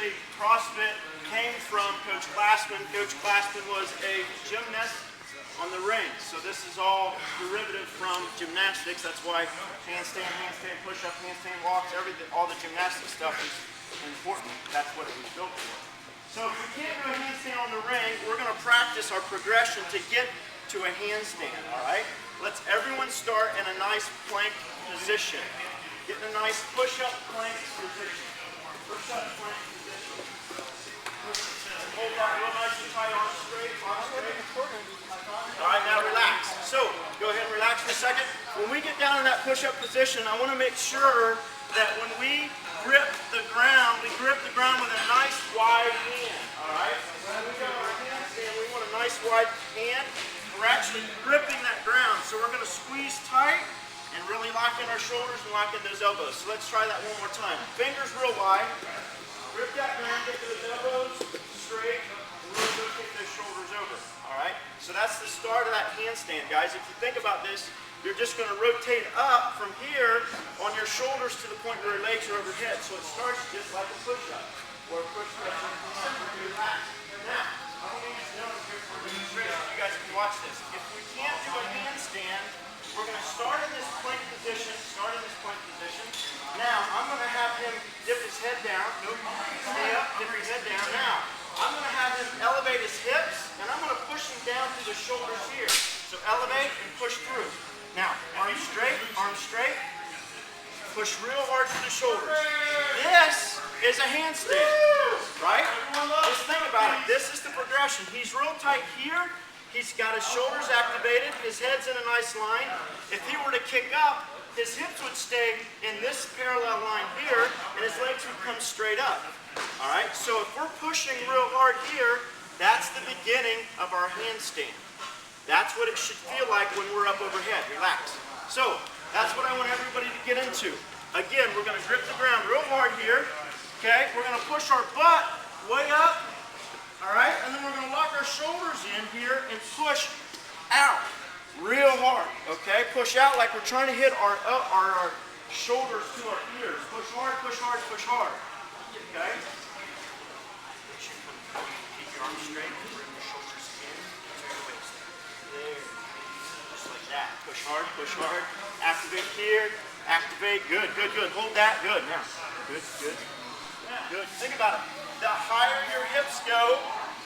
actually, CrossFit came from Coach Glassman. Coach Glassman was a gymnast on the ring. So this is all derivative from gymnastics. That's why handstand, push-up, handstand walks, everything, all the gymnastic stuff is important. That's what it was built for. So if we can't do a handstand on the ring, we're going to practice our progression to get to a handstand, all right? Let's everyone start in a nice plank position. Get in a nice push-up plank position. Push-up plank position. Hold that real nice and tight, arms straight, arms straight. All right, now relax. So, go ahead and relax for a second. When we get down in that push-up position, I want to make sure that when we grip the ground, we grip the ground with a nice wide hand. All right? When we got our handstand, we want a nice wide hand. We're actually gripping that ground. So we're going to squeeze tight and really lock in our shoulders and lock in those elbows. So let's try that one more time. Fingers real wide. Grip that ground, get those elbows straight, and really rotate those shoulders over. All right? So that's the start of that handstand, guys. If you think about this, you're just going to rotate up from here on your shoulders to the point where your legs are overhead. So it starts just like a push-up or a push-up. Relax. Now, I want you to know here for a demonstration. You guys can watch this. If we can't do a handstand, we're going to start in this plank position. Now, I'm going to have him dip his head down. Nope. Stay up, dip his head down. Now, I'm going to have him elevate his hips, and I'm going to push him down through the shoulders here. So elevate and push through. Now, arms straight, push real hard through the shoulders. This is a handstand, right? Just think about it. This is the progression. He's real tight here. He's got his shoulders activated. His head's in a nice line. If he were to kick up, his hips would stay in this parallel line here, and his legs would come straight up. All right? So if we're pushing real hard here, that's the beginning of our handstand. That's what it should feel like when we're up overhead. Relax. So, that's what I want everybody to get into. Again, we're going to grip the ground real hard here. Okay? We're going to push our butt way up. All right? And then we're going to lock our shoulders in here and push out real hard. Okay? Push out like we're trying to hit our shoulders to our ears. Push hard, push hard, push hard. Okay? Keep your arms straight. Bring your shoulders in to your waist. There. Just like that. Push hard. Activate here. Activate. Good. Hold that. Good. Now. Good. Think about it. The higher your hips go,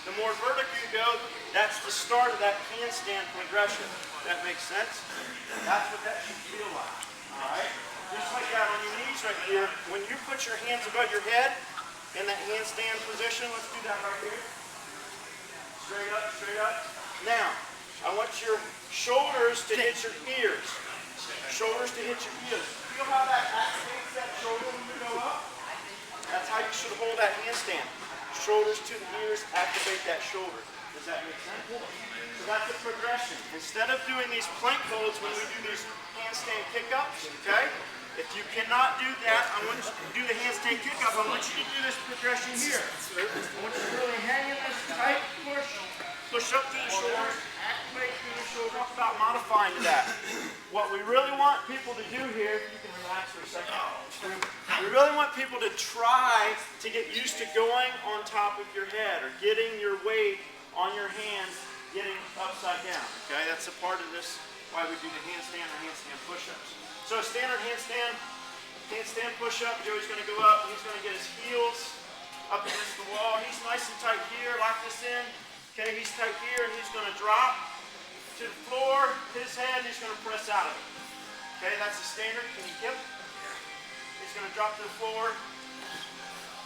the more vertical you go. That's the start of that handstand progression. That makes sense? That's what that should feel like. Alright? Just like that on your knees right here. When you put your hands above your head in that handstand position, let's do that right here. Straight up. Now, I want your shoulders to hit your ears. Shoulders to hit your ears. Feel how that activates that shoulder when you go up? That's how you should hold that handstand. Shoulders to the ears, activate that shoulder. Does that make sense? So that's the progression. Instead of doing these plank holds when we do these handstand kick-ups, okay? If you cannot do that, I want you to do the handstand kick-up. I want you to do this progression here. I want you to really hang in this tight push up through the shoulders, activate through the shoulders. Talk about modifying to that. What we really want people to do here, you can relax for a second. We really want people to try to get used to going on top of your head or getting your weight on your hands, getting upside down. Okay, that's a part of this, why we do the handstand or handstand push-ups. So standard handstand push-up, Joey's going to go up, he's going to get his heels up against the wall. He's nice and tight here, lock this in. Okay, he's tight here, and he's going to drop to the floor, his head, and he's going to press out of it. Okay, that's the standard. Can you kip? He's going to drop to the floor,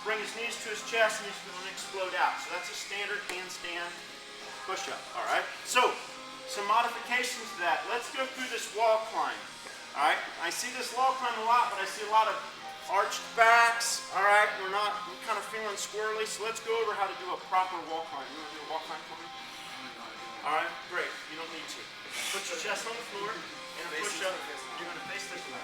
bring his knees to his chest, and he's going to explode out. So that's a standard handstand push-up, all right? So, some modifications to that. Let's go through this wall climb, all right? I see this wall climb a lot, but I see a lot of arched backs, all right? We're kind of feeling squirrely, so let's go over how to do a proper wall climb. You want to do a wall climb for me? All right, great. You don't need to. Put your chest on the floor and a push-up. You're going to face this way,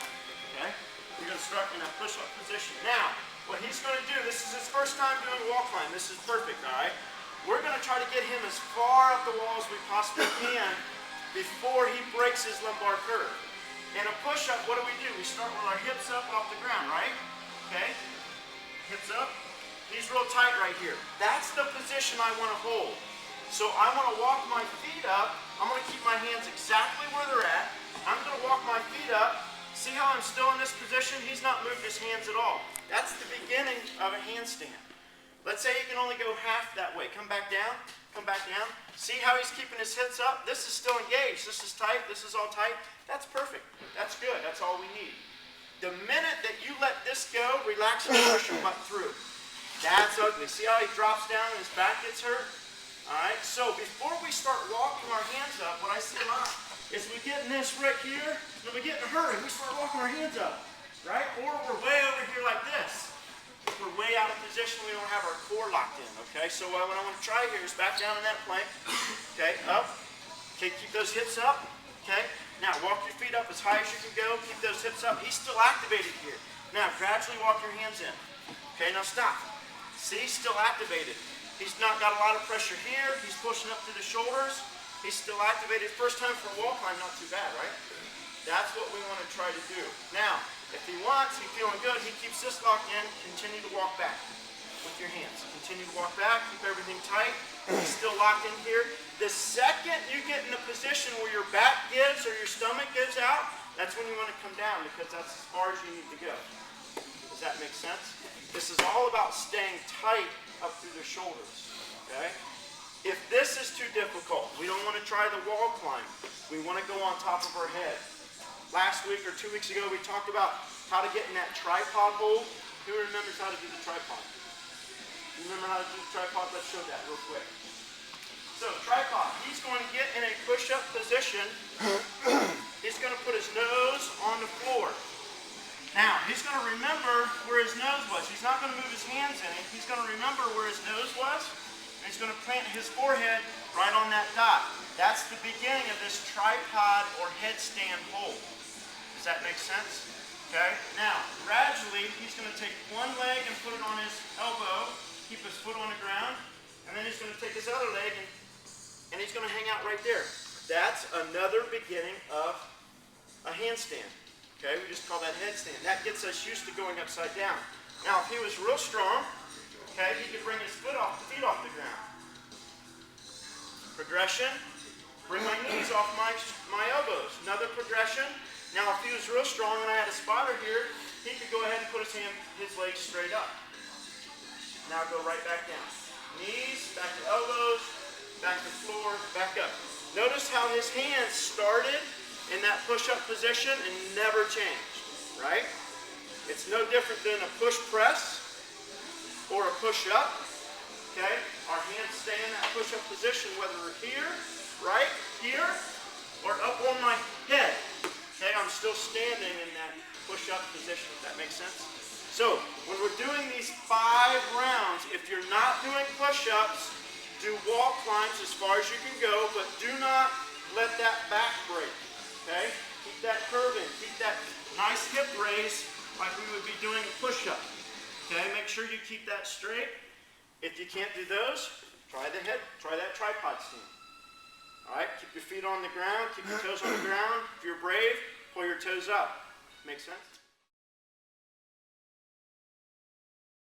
okay? You're going to start in a push-up position. Now, what he's going to do, this is his first time doing a wall climb. This is perfect, all right? We're going to try to get him as far up the wall as we possibly can before he breaks his lumbar curve. In a push-up, what do? We start with our hips up off the ground, right? Okay? Hips up, He's real tight right here. That's the position I want to hold. So I want to walk my feet up. I'm going to keep my hands exactly where they're at. I'm going to walk my feet up. See how I'm still in this position? He's not moved his hands at all. That's the beginning of a handstand. Let's say you can only go half that way. Come back down. Come back down. See how he's keeping his hips up? This is still engaged. This is tight. This is all tight. That's perfect. That's good. That's all we need. The minute that you let this go, relax and push your butt through. That's ugly. See how he drops down and his back gets hurt? All right, so before we start walking our hands up, what I see a lot is we get in this right here, and we get in a hurry. We start walking our hands up, right? Or we're way over here like this. We're way out of position. We don't have our core locked in, okay? So what I want to try here is back down in that plank, okay, up. Okay, keep those hips up, okay? Now, walk your feet up as high as you can go. Keep those hips up. He's still activated here. Now, gradually walk your hands in. Okay, now stop. See, still activated. He's not got a lot of pressure here. He's pushing up through the shoulders. He's still activated. First time for a wall climb, not too bad, right? That's what we want to try to do. Now, if he wants, he's feeling good, he keeps this locked in. Continue to walk back with your hands. Continue to walk back. Keep everything tight. He's still locked in here. The second you get in a position where your back gives or your stomach gives out, that's when you want to come down because that's as far as you need to go. Does that make sense? This is all about staying tight up through the shoulders, okay? If this is too difficult, we don't want to try the wall climb. We want to go on top of our head. Last week or 2 weeks ago, we talked about how to get in that tripod hold. Who remembers how to do the tripod? You remember how to do the tripod? Let's show that real quick. So, tripod, he's going to get in a push-up position. He's going to put his nose on the floor. Now, he's going to remember where his nose was. He's not going to move his hands any. He's going to remember where his nose was, and he's going to plant his forehead right on that dot. That's the beginning of this tripod or headstand hold. Does that make sense? Okay? Now, gradually, he's going to take one leg and put it on his elbow, keep his foot on the ground, and then he's going to take his other leg and he's going to hang out right there. That's another beginning of a handstand. Okay, we just call that headstand. That gets us used to going upside down. Now, if he was real strong, okay, he could bring his feet off the ground. Progression, bring my knees off my elbows. Another progression. Now, if he was real strong and I had a spotter here, he could go ahead and put his legs straight up. Now go right back down. Knees, back to elbows, back to floor, back up. Notice how his hands started in that push-up position and never changed, right? It's no different than a push press or a push-up, okay? Our hands stay in that push-up position whether we're here, right, here, or up on my head, okay? I'm still standing in that push-up position, if that makes sense. So, when we're doing these 5 rounds, if you're not doing push-ups, do wall climbs as far as you can go, but do not let that back break. Okay? Keep that curve in. Keep that nice hip raise like we would be doing a push-up. Okay? Make sure you keep that straight. If you can't do those, try that tripod stand. All right? Keep your feet on the ground. Keep your toes on the ground. If you're brave, pull your toes up. Make sense?